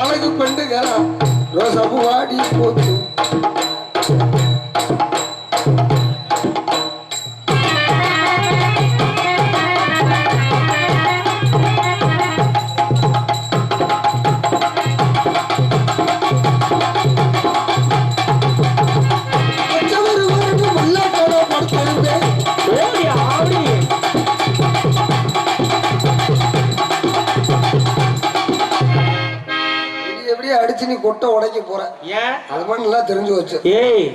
அழகு பெண்டுகளா ரோசாபு வாடி போச்சு. அடிச்சு நீ கொட்டை உடைக்க போற அது மாதிரி நல்லா தெரிஞ்சு வச்சு. ஏய்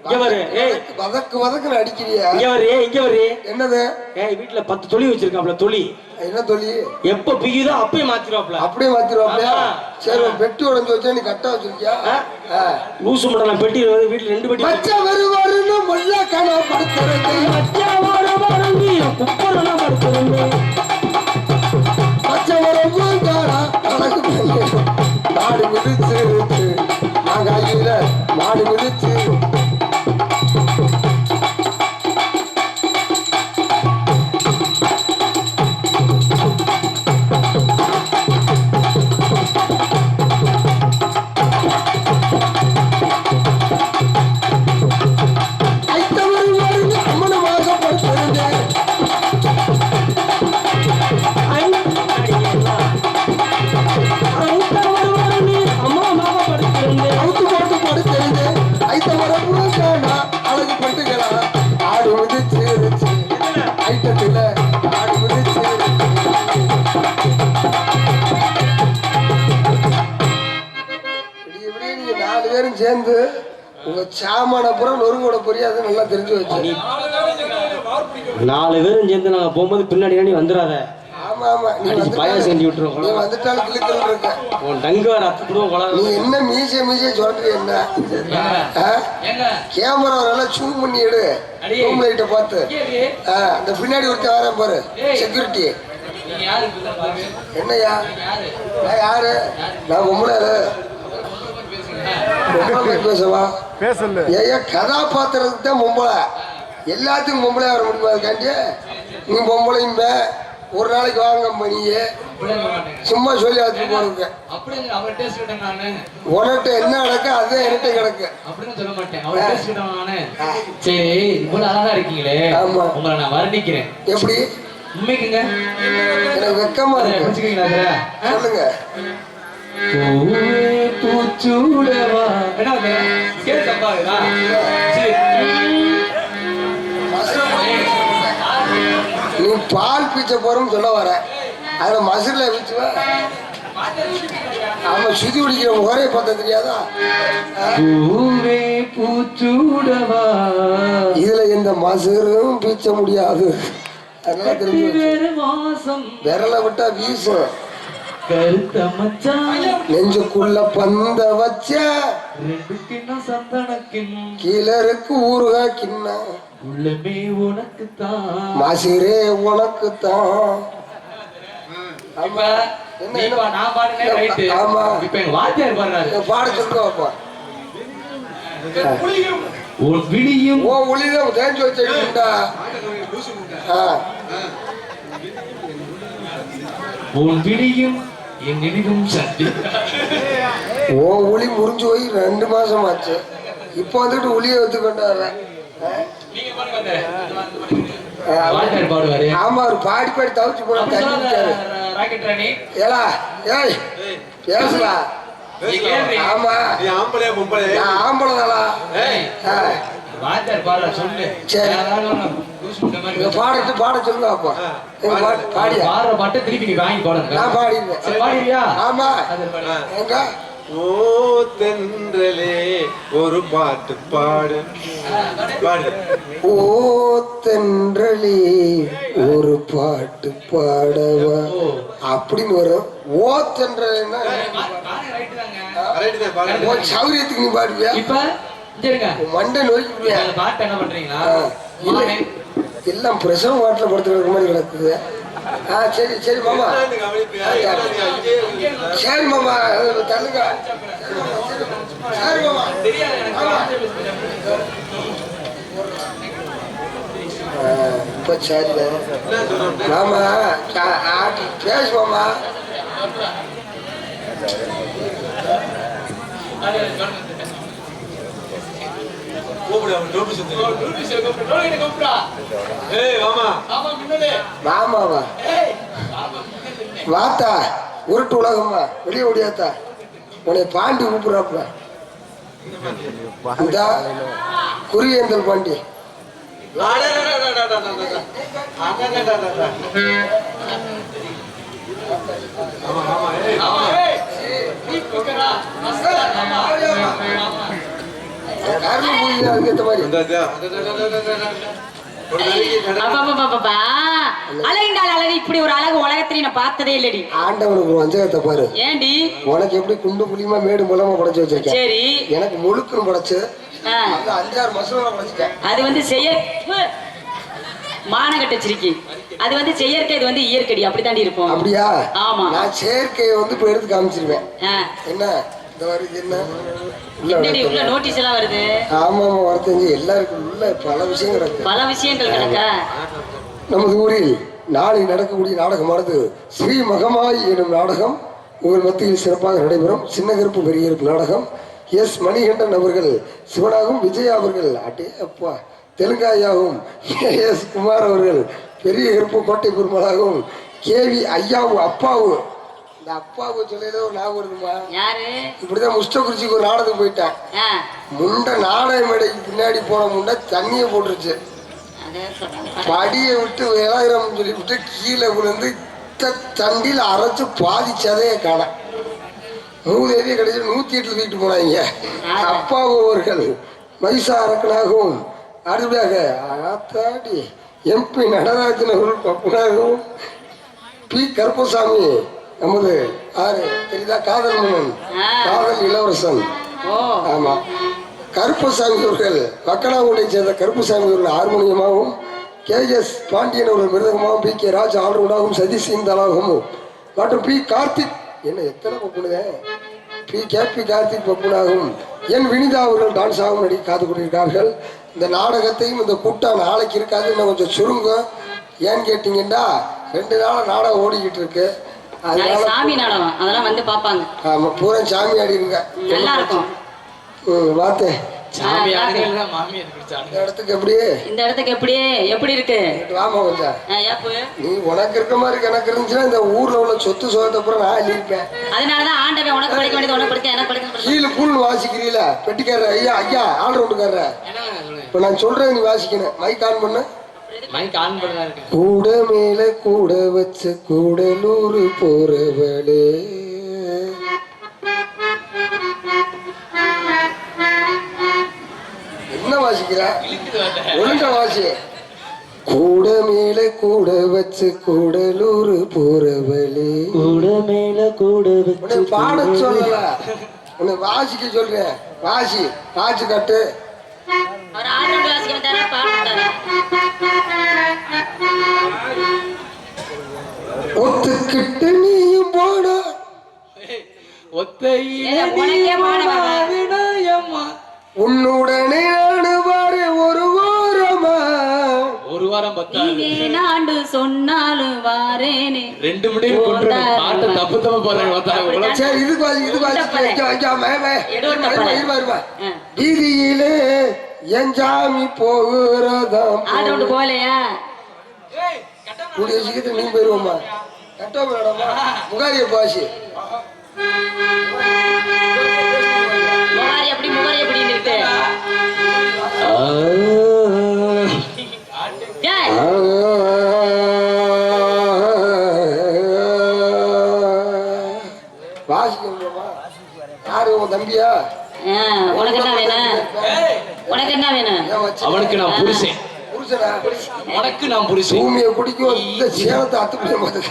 இங்க வரு. ஏய் வதக்கு வதக்குன்னு அடிக்கிறியா? இங்க வரு. இங்க வரு. என்னது? ஏய் வீட்ல 10 தொலி வச்சிருக்காப்ல. தொலி என்ன தொலி? எப்ப பியுதோ அப்பவே மாத்திடுவாப்ல. அப்படியே மாத்திடுவாப்ல. சரி பெட்டி உடைஞ்சு வச்சா நீ கட்ட வச்சிருக்கியா? லூசு மடல பெட்டி வீட்ல 2 பெட்டி. மச்ச வருவாருன்னு முள்ள காணா படுத்துறது. மச்ச வருவாருன்னு குப்பரனா படுத்துறது. மச்ச வருவாங்கடா அழகு பண்ணு. மாடு மிதிச்சு மாங்காயில மாடு மிதிச்சு சேர்ந்து உங்க சாமான புறம் நொறுங்கோட புரியாது நல்லா தெரிஞ்சு வச்சு. 4 பேரும் சேர்ந்து நாங்க போகும்போது பின்னாடி வந்துடாத. ஆமா ஆமா நீ பய செஞ்சு விட்டுருவோம். நீ வந்துட்டாலும் கிளிக்கல் இருக்க உன் டங்கு வர அத்துடுவோம். நீ என்ன மீசை சொல்றீ? என்ன கேமரா எல்லாம் ஜூம் பண்ணி எடு. ரூம் லைட்ட பார்த்து அந்த பின்னாடி ஒருத்தர் வரேன் பாரு செக்யூரிட்டி. என்னையா யாரு? நான் பொம்பளை பேசவா? பேசல. ஏயா கதாபாத்திரத்துக்கு தான் பொம்பளை, எல்லாத்துக்கும் பொம்பளை வர முடியுமா? அதுக்காண்டி நீ பொம்பளையும் ஒரு நாளைக்கு வாங்க மணியே சும்மா சொல்லி ஆச்சு போறதுக்கு. உனட்ட என்ன கிடக்கு அதுதான் என்கிட்ட கிடக்கு. சரி இவ்வளவு அழகா இருக்கீங்களே. ஆமா உங்களை நான் வர்ணிக்கிறேன். எப்படி? உண்மைக்குங்க எனக்கு வெக்கமா இருக்கு. சொல்லுங்க. பூச்சூடவா நீ பால் பீச்ச போறோம்னு சொல்ல வர. அதுல மசுர்ல வச்சுவா. ஆமா சுதி குடிக்கிற முகரே பார்த்தா தெரியாதா? பூவே பூச்சூடவா இதுல எந்த மசுரும் பீச்ச முடியாது. அதனால தெரிஞ்சு விரல விட்டா வீசும். கருத்த மச்சான் நெஞ்சுக்குள்ள பந்த வச்ச கீழருக்கு ஊருகா கிண்ணா உள்ளமே உனக்கு தான் மாசிரே உனக்கு தான். ஆமா இப்ப எங்க வாத்தியார் பாடுறாரு. பாட சொல்லுவாப்பா. உன் விழியும் ஓ ஒளிதான் தேஞ்சு வச்சுட்டா. உன் விழியும் என் நினைவும் சக்தி. ஓ ஒளி முறிஞ்சு போய் 2 மாசம் ஆச்சு. இப்ப வந்துட்டு ஒளியை வச்சு கொண்டாடுற. பாடுவாரு. ஆமா ஒரு பாடி பாடி தவிச்சு போறாரு. ஏலா ஏய் பேசலா. ஆமா ஆம்பளை தானா? பாட சொல்லுங்க. அப்பா பாடியா பாட்டு திருப்பி நீ வாங்கி போடுங்க. நான் பாடிடுவேன். ஆமா எங்க ஓ தென்றலே ஒரு பாட்டு பாடு. ஓ தென்றலே ஒரு பாட்டு பாடவா அப்படின்னு வரும். ஓ தென்றலேன்னா சௌரியத்துக்கு நீ பாடுவியா? இப்ப மண்டை நோய்க்கு பாட்டு என்ன பண்றீங்களா? எல்லாம் பிரசவ வாட்டில் படுத்து கிடக்க மாதிரி கிடக்குது. சரி சரி மாமா, சரி மாமா தள்ளுங்க. சரி மாமா, இப்ப சரி மாமா, பேசு மாமா. மாமாவா வாத்தா உருட்டு உலகம்மா வெளியே ஓடியாத்தா, உன்னை பாண்டி கூப்பிடுறாப்புல. இந்த குறியேந்தல் பாண்டி அழகு இப்படி ஒரு அழகு உலகத்திலே நான் பார்த்ததே இல்லடி. ஆண்டவனுக்கு வஞ்சகத்தை பாரு. ஏண்டி உனக்கு எப்படி குண்டு புளியமா மேடு மூலமா படைச்சு வச்சிருக்கேன். சரி, எனக்கு முழுக்குன்னு படைச்சு 5-6 மசூரா படைச்சிட்டேன். அது வந்து மானகட்ட சிரிக்கி, அது வந்து செயற்கை, இது வந்து இயற்கை. அப்படித்தாண்டி இருக்கும். அப்படியா? ஆமா. நான் செயற்கையை வந்து இப்ப எடுத்து காமிச்சிருவேன். என்ன இந்த வருது என்ன உள்ள நோட்டீஸ் எல்லாம் வருது. ஆமா ஆமா வரத்தஞ்சு எல்லாருக்கும் உள்ள பல விஷயம் கிடக்கு. பல விஷயங்கள் கிடக்க. நமது ஊரில் நாளை நடக்கக்கூடிய நாடகமானது ஸ்ரீ மகமாய் எனும் நாடகம் உங்கள் மத்தியில் சிறப்பாக நடைபெறும். சின்ன கருப்பு பெரிய கருப்பு நாடகம். எஸ் மணிகண்டன் அவர்கள் சிவனாகவும், விஜயா அவர்கள் அட்டே அப்பா தெலுங்காயாவும், எஸ் குமார் அவர்கள் பெரிய கருப்பு கோட்டை பெருமாளாகவும், கேவி ஐயாவும் அப்பாவும். இந்த அப்பாவு சொல்லியதோ ஒரு ஞாபகம் இருக்குமா? இப்படிதான் முஷ்டகுறிச்சிக்கு ஒரு நாடகம் போயிட்டேன். முண்டை நாடக மேடைக்கு பின்னாடி போன முண்டை தண்ணியை போட்டுருச்சு. படியை விட்டு விலகிறோம்னு சொல்லிவிட்டு கீழே விழுந்து தண்டியில் அரைச்சு பாதிச்சதையே காண. மூதேவியை கிடைச்சி 108 தூக்கிட்டு போனாங்க. அப்பாவு அவர்கள் மைசா அரக்கனாகவும், அடுத்தபடியாக ஆத்தாடி எம்பி நடராஜன் அவர்கள் பப்புனாகவும், பி கருப்பசாமி நமது ஆறு தெரியுதா காதல் மன்னன், காதல் இளவரசன். ஆமா, கருப்பசாமி அவர்கள் வக்கனாங்குடியை சேர்ந்த கருப்பசாமி அவர்கள் ஹார்மோனியமாகவும், KS பாண்டியன் அவர்கள் மிருதகமாகவும், PK ராஜ் ஆல்ரவுண்டாகவும், சதீஷ் சிங் தலாகவும் மற்றும் பி கார்த்திக் என்ன எத்தனை பப்புனுதேன் KP கார்த்திக் பப்புனாகவும், என் வினிதா அவர்கள் டான்ஸாகவும் நடிக்க காத்து கொண்டிருக்கார்கள். இந்த நாடகத்தையும் இந்த கூட்டம் நாளைக்கு இருக்காது, இன்னும் கொஞ்சம் சுருங்க. ஏன்னு கேட்டீங்கன்னா 2 நாள் நாடகம் ஓடிக்கிட்டு இருக்கு. சாமி நாடகம் அதெல்லாம் வந்து பாப்பாங்க. ஆமா, பூரா சாமி ஆடிருங்க. நல்லா இருக்கும். வாத்தே சாமி ஆடுறீங்களா? மாமியார் இந்த இடத்துக்கு எப்படி இருக்கு? வாமா கொஞ்சம். நீ உனக்கு இருக்க மாதிரி எனக்கு இருந்துச்சுன்னா இந்த ஊர்ல உள்ள சொத்து சோகத்தை அப்புறம் நான் எழுதியிருப்பேன். அதனாலதான் ஆண்டவன் உனக்கு படிக்க வேண்டியது உனக்கு படிக்க எனக்கு படிக்க. கீழே புல் வாசிக்கிறீல பெட்டிக்கார ஐயா ஐயா ஆல்ரவுண்டுக்காரர. இப்ப நான் சொல்றேன் நீ வாசிக்கணும். மைக் ஆன் பண்ணு. கூட மேல கூட வச்ச கூடலூர் போறவளே, என்ன வாசிக்கிற? ஒழுங்க வாசி. கூட மேல கூட வச்சு கூடலூர் போறவளே, கூட மேல கூட வச்சு பாட சொல்லல, உன்னை வாசிக்க சொல்றேன். வாசி வாசி கட்டு. ஒத்துக்கிட்டு நீயும் போட உன்னுடனே நாடுவாரு ஒரு வாரம் நாண்டு சொன்னாலும் வாரேனே 2 மணி பாட்டு தப்பு தப்பு போடுறேன். சரி இது வீதியிலே என் சாமி போகிறதா போலையா கூடிய சீக்கிரத்தில் நீ போயிருவோம்மா. கட்டோ மேடமா முகாரிய பாசி முகாரி எப்படின்னு இருக்கு. வாசிக்கணுமா? யாரு உன் தம்பியா? உனக்கு என்ன வேணும்? உனக்கு என்ன வேணும்? அவனுக்கு நான் புருஷன். உனக்கு நான் புருஷன். பூமியை குடிக்கும் இந்த சேலத்தை அத்துப்பிடிய மாதிரி.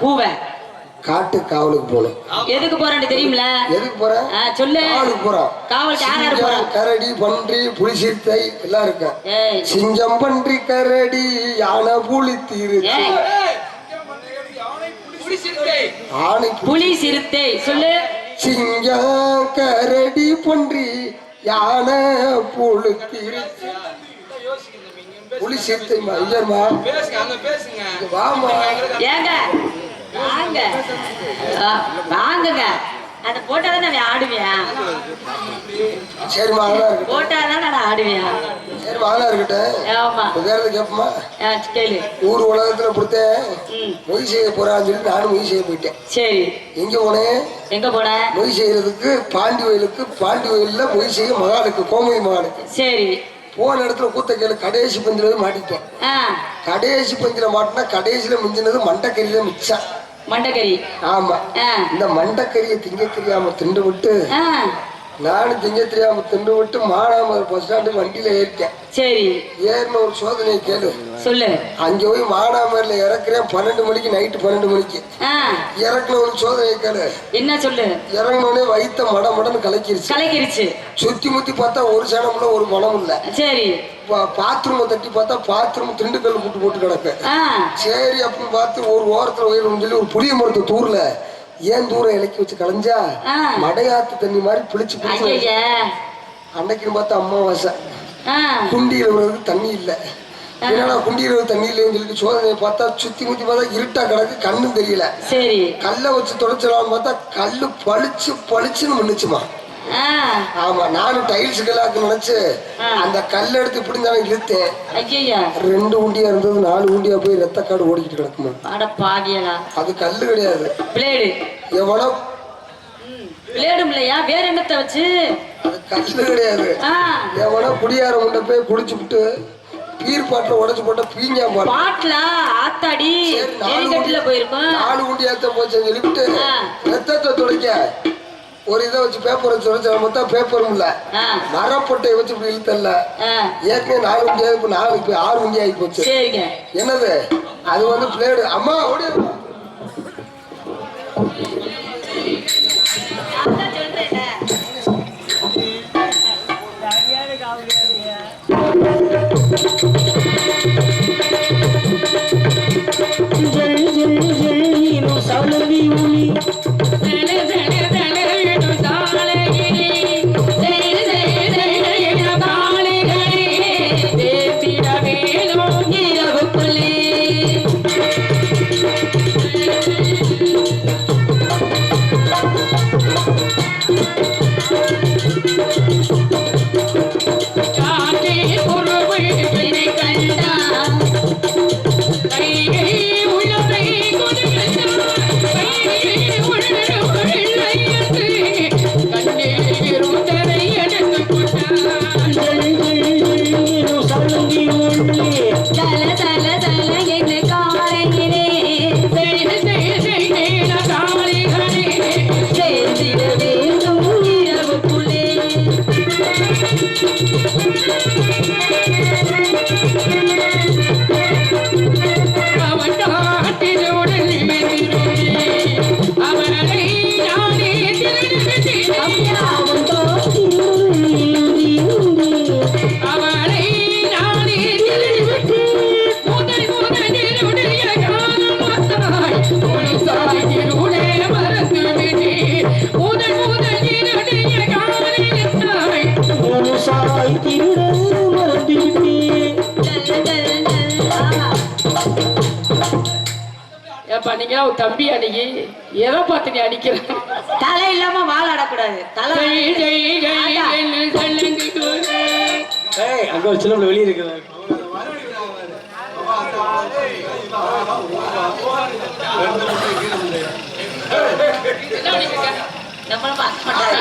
கூவ காட்டு காவலுக்கு போகணும். எதுக்கு போறேன்னு தெரியுமில? எதுக்கு போறேன்? சொல்லு. காவலுக்கு போறோம். காவலுக்கு யார் யார் போறா? கரடி, பன்றி, புலி, சிறுத்தை எல்லாம் இருக்கு. சிங்கம், பன்றி, கரடி, யானை, புலி, திருச்சி, புலி, சிறுத்தை சொல்லு. சிங்கம், கரடி, பன்றி, யானை, புலி, திருச்சி, புலி, சிறுத்தை. ஐயர்மா வாமா. ஏங்க வாங்க வாங்குங்க. அந்த போட்டாதான் நான் ஆடுவேன். சரிம்மா அதெல்லாம் இருக்கட்டும். போட்டாதான் நான் ஆடுவேன். சரிம்மா அதெல்லாம் இருக்கட்டும். ஆமா கேட்போமா? கேளு. ஊர் உலகத்துல கொடுத்தேன் மொய் செய்ய போறான்னு சொல்லி நானும் மொய் செய்ய போயிட்டேன். சரி எங்க போனேன்? எங்க போன? மொய் செய்யறதுக்கு பாண்டி வயலுக்கு. பாண்டி வயல்ல மொய் செய்ய மகாலுக்கு, கோமதி மகாலுக்கு. சரி போன இடத்துல கூத்த கேளு. கடைசி பஞ்சில மாட்டிட்டேன். கடைசி பஞ்சில மாட்டினா கடைசியில மிஞ்சினது மண்டக்கறியில மிச்சம். மண்டக்கறி. ஆமா. இந்த மண்டக்கறியை திங்க தெரியாம திண்டு விட்டு நானும் திங்க தெரியாம திண்டு விட்டு மானாமதுரை பஸ் ஸ்டாண்டுக்கு வண்டியில ஏறிட்டேன். சரி ஏறின ஒரு சோதனையை கேளு. சொல்லு. அங்க போய் மானாமதுரையில இறக்குறேன் 12 மணிக்கு, நைட்டு 12 மணிக்கு இறக்குன ஒரு சோதனையை கேளு. என்ன சொல்லு? இறங்கினோடனே வயித்த மடன்னு கலக்கிருச்சு. சுத்தி முத்தி பார்த்தா ஒரு சேனம் இல்ல, ஒரு மனம் இல்ல. சரி பாத்ரூம் தட்டி பார்த்தா பாத்ரூம் திண்டுக்கல் போட்டு கிடக்கு. சரி அப்படின்னு பார்த்து ஒரு ஓரத்துல உயிரும் சொல்லி ஒரு புளிய மரத்தை தூர்ல ஏன் தூரம் இலக்கி வச்சு கலைஞ்சா மடையாத்து தண்ணி மாதிரி பிடிச்சு பிடிச்சு. அன்னைக்குன்னு பார்த்தா அம்மாவாசை. குண்டியில விடுறதுக்கு தண்ணி இல்லை. என்னடா குண்டியில தண்ணி இல்லைன்னு சொல்லிட்டு சோதனையை பார்த்தா சுத்தி முத்தி பார்த்தா இருட்டா கிடக்கு, கண்ணும் தெரியல. சரி கல்லை வச்சு தொடச்சிடலாம்னு பார்த்தா கல்லு பளிச்சுன்னு முன்னுச்சுமா. ஆமா நானும் டைல்ஸ் கல்லாக்கு நினைச்சு அந்த கல் எடுத்து இப்படி தான் இழுத்தேன். 2 உண்டியா இருந்தது 4 உண்டியா போய் ரத்த காடு ஓடிக்கிட்டு கிடக்குமா. அது கல்லு கிடையாது, பிளேடு. எவனோ பிளேடும் இல்லையா, வேற என்னத்தை வச்சு? அது கல்லு கிடையாது. எவனோ குடியார முண்டை போய் குடிச்சுட்டு பீர் பாட்டில உடைச்சு போட்ட பீஞ்சா பாட்டில ஆத்தாடி 4 உண்டியாத்த போச்சு சொல்லிவிட்டு ரத்தத்தை துடைக்க ஒரு இதை வச்சு பேப்பரை சொல்ல மொத்தம் பேப்பரும் இல்ல, மரப்பொட்டையை வச்சு இப்படி இழுத்தல்ல. ஏற்கனவே 4 உண்டியா இப்ப 6 உண்டியா ஆகி போச்சு. என்னது அது வந்து பிளேடு. அம்மா ஓடி நீங்க தம்பி அன்னைக்கு எதை பார்த்து நீ அடிக்கிற? தலை இல்லாம வாழ ஆடக்கூடாது. தலை அங்க ஒரு சில வெளியே இருக்குது. நம்மளும் பார்க்க மாட்டாங்க.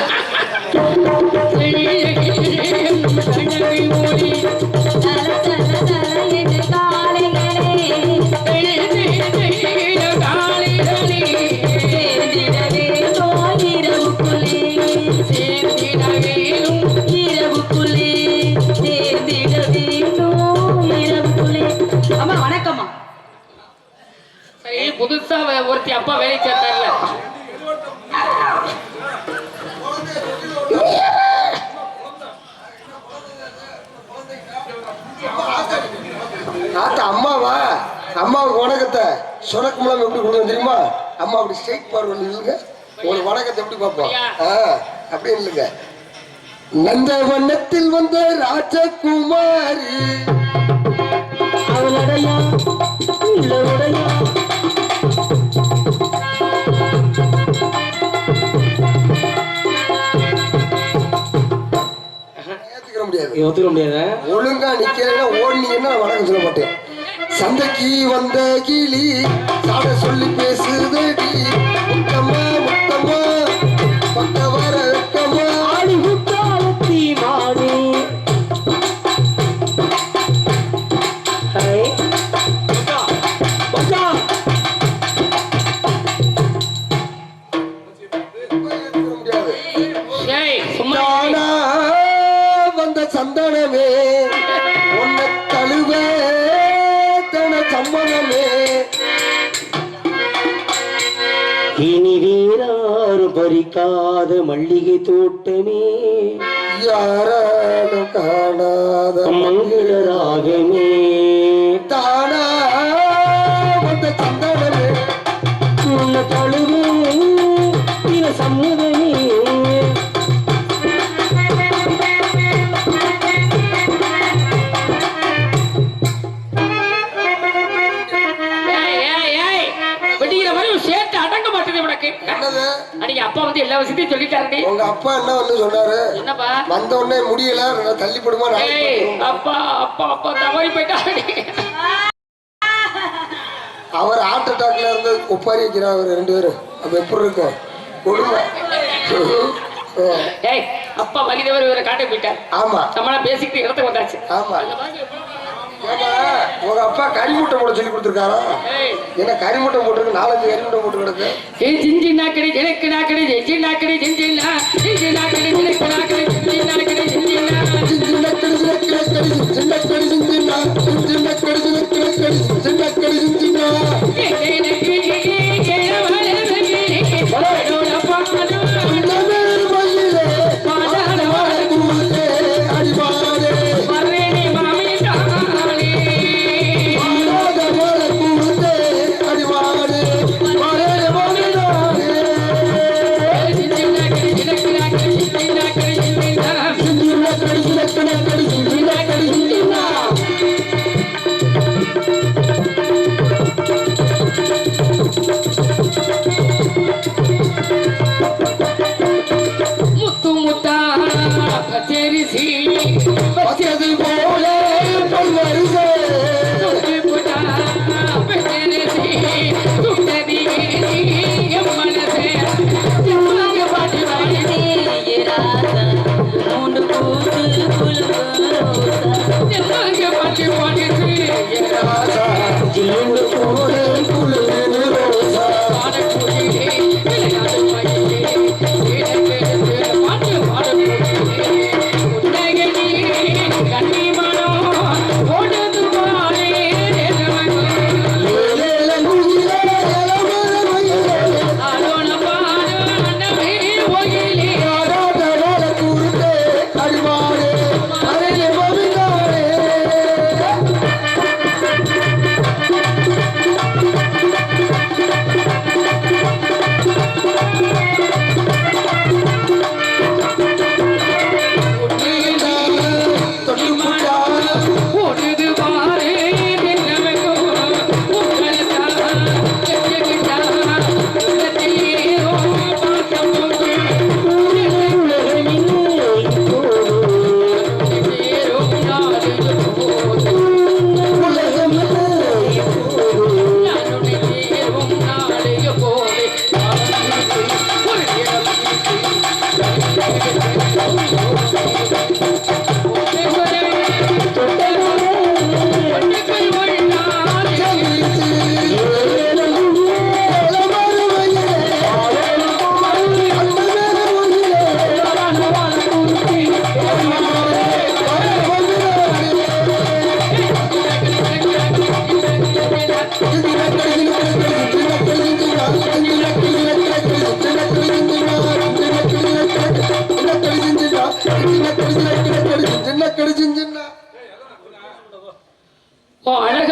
புதுசா ஒருத்தி அப்பா வேலை சேர்த்தார்ல. ஆத்தா அம்மாவா? அம்மாவுக்கு வணக்கத்தை சொனக்கு மூலம் எப்படி கொடுக்கணும் தெரியுமா? அம்மா அப்படி ஸ்ட்ரைட் பார்வல் இல்லைங்க, உங்களுக்கு வணக்கத்தை எப்படி பார்ப்போம்? அப்படி இல்லைங்க. நந்த வண்ணத்தில் வந்த ராஜகுமாரி அவளுடைய ஒத்துக்க முடியாது. ஒழுங்கா நிக்கிறேன்னா ஓடுனீங்கன்னா நான் வணக்கம் சொல்ல மாட்டேன். சந்தைக்கு வந்த கிளி சாட சொல்லி பேசுதடி, முத்தம்மா முத்தம்மா பக்க வர வெக்கம்மா ஆடி முத்தாலத்தி மாடி. சந்தனமே உன்னை தழுவே தன சம்மதமே இனி வீராறு பறிக்காத மல்லிகை தோட்டமே யாராலும் காணாத மங்களராகமே தானா வந்த சந்தனமே உன்னை தழுவே தன சம்மதமே. அப்பா வந்து எல்லா விஷயத்தையும் சொல்லிட்டாரு. உங்க அப்பா என்ன வந்து சொன்னாரு? என்னப்பா? வந்த உடனே முடியல தள்ளி போடுமா? அப்பா அப்பா அப்பா தவறி போயிட்டாரு. அவர் ஹார்ட் அட்டாக்ல இருந்து ஒப்பாரி வைக்கிறார். அவர் 2 பேரும் அப்ப எப்படி இருக்கும் கொடுமை. அப்பா வலிதவர் இவரை காட்ட போயிட்டார். ஆமா, நம்மளா பேசிக்கிட்டு இடத்துக்கு வந்தாச்சு. ஆமா, உங்க அப்பா கறிமுட்டை போட சொல்லி கொடுத்துருக்காரா? என்ன கறிமுட்டை போட்டுருக்கு? 4-5 கறிமுட்டை போட்டு கிடக்கு. ஜிஞ்சி நாக்கடி எனக்கு நாக்கடி ஜிஞ்சி நாக்கடி ஜிஞ்சினா ஜிஞ்சி நாக்கடி எனக்கு நாக்கடி ஜிஞ்சி நாக்கடி ஜிஞ்சினா ஜிஞ்சி நாக்கடி எனக்கு நாக்கடி ஜிஞ்சி நாக்கடி ஜிஞ்சினா ஜிஞ்சி நாக்கடி எனக்கு நாக்கடி ஜிஞ்சி நாக்கடி ஜிஞ்சினா எனக்கு கேவல வெங்கி வலடோட பாக்கன நமே மயிலே பாடாட குமலே அடிவாரே மரேனி மாமி தானே பாடாட குமலே அடிவாரே மரேனி மாமி தானே ஜிஞ்சி நாக்கடி எனக்கு நாக்கடி ஜிஞ்சி நாக்கடி ஜிஞ்சினா ஜிஞ்சி நாக்கடி எனக்கு நாக்கடி ஜிஞ்சி நாக்கடி ஜிஞ்சினா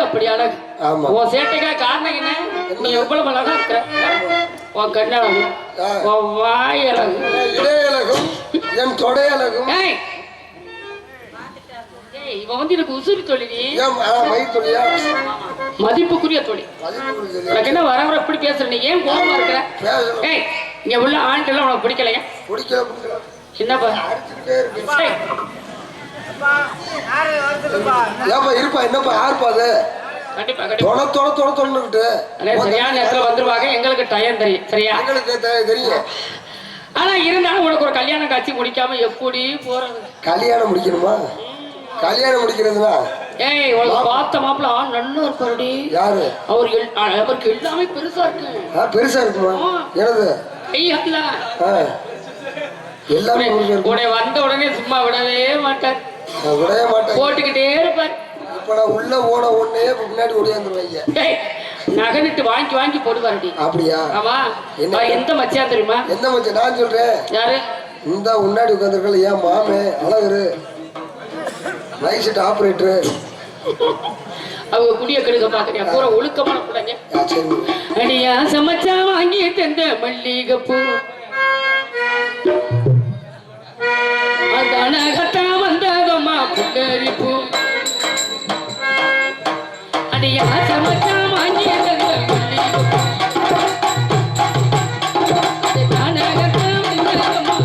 அப்படி அழகு. ஆமா. உன் சேட்டைக்கா காரணம் என்ன? நீ எவ்வளவு அழகா இருக்கிற. உன் கண்ணழகு, உன் வாய் அழகு, இடையழகும் என் தொடையழகும். ஏய் இவன் வந்து எனக்கு உசுறு தொழிலி, மதிப்புக்குரிய தொழில். உனக்கு என்ன வர வர இப்படி பேசுற? நீ ஏன் கோபமா இருக்கிற? ஏய் இங்க உள்ள ஆண்கள் உனக்கு பிடிக்கலையா? என்னப்பா இருப்பா என்னப்பா யாருப்பா அது? கண்டிப்பா சரியான நேரத்துல வந்துருவாங்க. எங்களுக்கு டயம் தெரியும், சரியா? தெரியும். ஆனா இருந்தாலும் உனக்கு ஒரு கல்யாண காட்சி முடிக்காம எப்படி போறது? கல்யாணம் முடிக்கணுமா? கல்யாணம் முடிக்கிறதுனா ஏய் உனக்கு பார்த்த மாப்பிள்ள நல்லா இருப்பாருடி. யாரு? அவருக்கு எல்லாமே பெருசா இருக்கு. பெருசா இருக்குமா? எனது எல்லாமே உடைய வந்த உடனே சும்மா விடவே மாட்டார். விடவே மாட்டேன், போட்டுக்கிட்டே இருப்பார். இப்ப நான் உள்ள ஓட ஒன்னே முன்னாடி ஓடியாந்துருவாங்க. நகனிட்டு வாங்கி வாங்கி போடுவாருடி. அப்படியா? ஆமா. எந்த மச்சான் தெரியுமா? எந்த மச்சான்? நான் சொல்றேன். யாரு? இந்த முன்னாடி உட்காந்துருக்கல ஏன் மாமே அழகரு லைட் ஆபரேட்டர். அவங்க குடிய கெடுக்க பாக்குறியா? பூரா ஒழுக்கமான பிள்ளைங்க. அடியா சமைச்சா வாங்கி தந்த மல்லிகைப்பூ அழகத்தா வந்ததம்மா புல்லரிப்பூ. அடியா சமைச்சா வாங்கி தந்த மல்லிகைப்பூ அழகத்தா வந்ததம்மா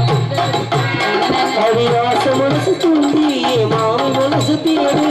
அடியாச மனசு தூண்டி மாமி மனசு தேடு.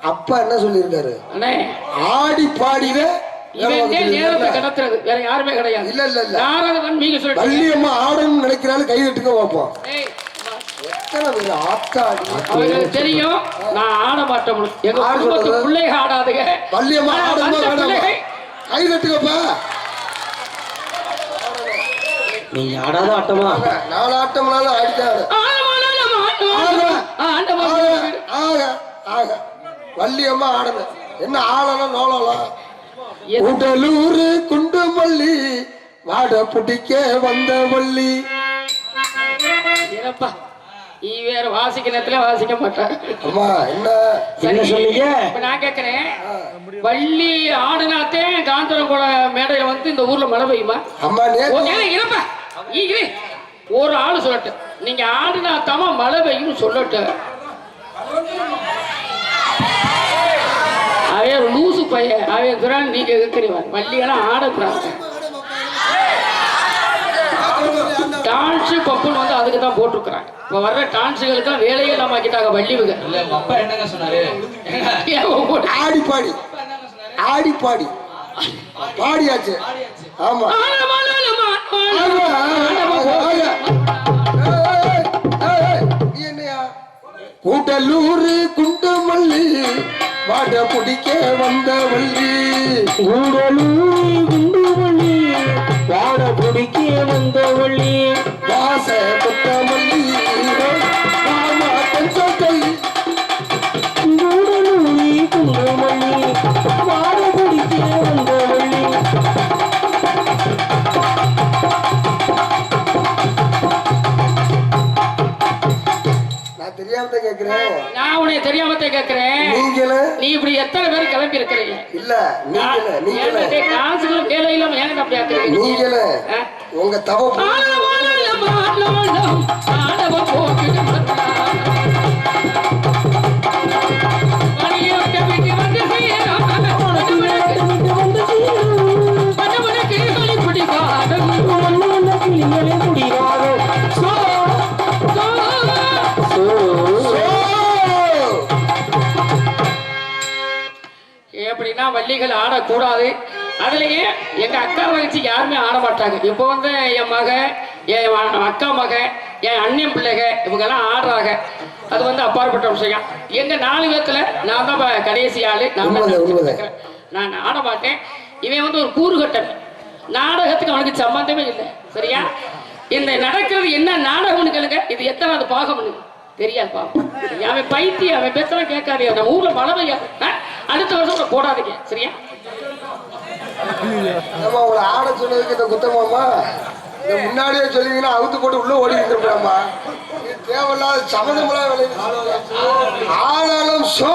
அப்பா என்ன சொல்லிருக்காரு? ஆடி பாடிவே கடத்துறது வேற யாருமே கிடையாது. இல்ல இல்ல இல்ல நாரதன் நீங்க சொல்லுங்க. வள்ளியம்மா ஆடணும்னு நினைக்கிறாலும் கை தட்டுங்க பார்ப்போம். அவங்களுக்கு தெரியும் நான் ஆட மாட்டேன். எங்க குடும்பத்து பிள்ளைக ஆடாதுங்க. வள்ளியம்மா ஆடணும் கை தட்டுங்கப்பா. நீ ஆடாத ஆட்டமா? நாலு ஆட்டம்னாலும் ஆடிட்டாரு. வள்ளியம்மா ஆடணும். என்ன ஆளலாம் நோளலாம்? உடலூரு குண்டு மல்லி வாட பிடிக்க வந்த வள்ளி. நீ வேற வாசிக்க நேரத்துல வாசிக்க மாட்டேன். அம்மா என்ன என்ன சொன்னீங்க? இப்ப நான் கேக்குறேன், வள்ளி ஆடுனாத்தே காந்தரம் கூட மேடையில வந்து இந்த ஊர்ல மழை பெய்யுமா? அம்மா இருப்பா ஒரு ஆளு சொல்லட்டு, நீங்க ஆடுனாத்தாம மழை பெய்யும் சொல்லட்டு. அவன் லூசு பையன், அவன் துறான் நீங்க கேட்கிறீங்க. வள்ளியெல்லாம் ஆடக்கூடாது. டான்ஸ் பப்புன்னு வந்து அதுக்கு தான் போட்டிருக்கிறாங்க. இப்ப வர்ற டான்ஸுகளுக்கு வேலையே இல்லாம ஆக்கிட்டாங்க வள்ளிவுக. இல்ல அப்பா என்னங்க சொன்னாரு? ஆடி பாடி ஆடி பாடி பாடியாச்சு. ஆமா நீ என்னையா கூட்டலூர் குண்டுமல்லி வாட பிடிக்க வந்த வள்ளி. கூடலூர் குண்டுமல்லி வாட பிடிக்க வந்த வள்ளி. வாச கொத்தமல்லி மாமா கொஞ்சத்தை. கூடலூர் குண்டுமல்லி வாட பிடிக்க வந்த வள்ளி. நான் தெரியாம கேக்குறேன். நான் உன்னை தெரியாமத்தே கேட்கிறேன். நீ இப்படி எத்தனை பேர் கிளம்பி இருக்கிறீங்க? இல்ல நீங்களே டான்ஸுகளும் வேலை இல்லாம ஏன் அப்படி ஆக்குறீங்க? நீங்களே உங்க தவ எப்படின்னா வள்ளிகள் ஆடக்கூடாது. அதுலயே எங்க அக்கா வச்சு யாருமே ஆட மாட்டாங்க. இப்போ வந்து என் மக, என் அக்கா மக, என் அண்ணன் பிள்ளைக இவங்கெல்லாம் ஆடுறாங்க. அது வந்து அப்பாற்பட்ட விஷயம். எங்க 4 பேத்துல நான் தான் கடைசி ஆளு. நான் ஆட மாட்டேன். இவன் வந்து ஒரு கூறுகட்டன். நாடகத்துக்கு அவனுக்கு சம்பந்தமே இல்லை. சரியா? இந்த நடக்கிறது என்ன நாடகம்னு கேளுங்க. இது எத்தனாவது பாகம்னு தெரியாது. பாகம் அவன் பைத்தியம். அவன் பேசலாம் கேட்காதே. நம்ம ஊர்ல மழை பெய்யாது. அடுத்த வருஷம் போடாதீங்க. சரியா? உங்களை ஆட சொன்னதுக்கு இந்த குத்தமாமா இந்த முன்னாடியே சொல்லிங்கன்னா அவுத்து போட்டு உள்ள ஓடி இருந்துருக்கலாமா? தேவையில்லாத சம்மந்தமெல்லாம் விளையாடும் ஆனாலும் ஷோ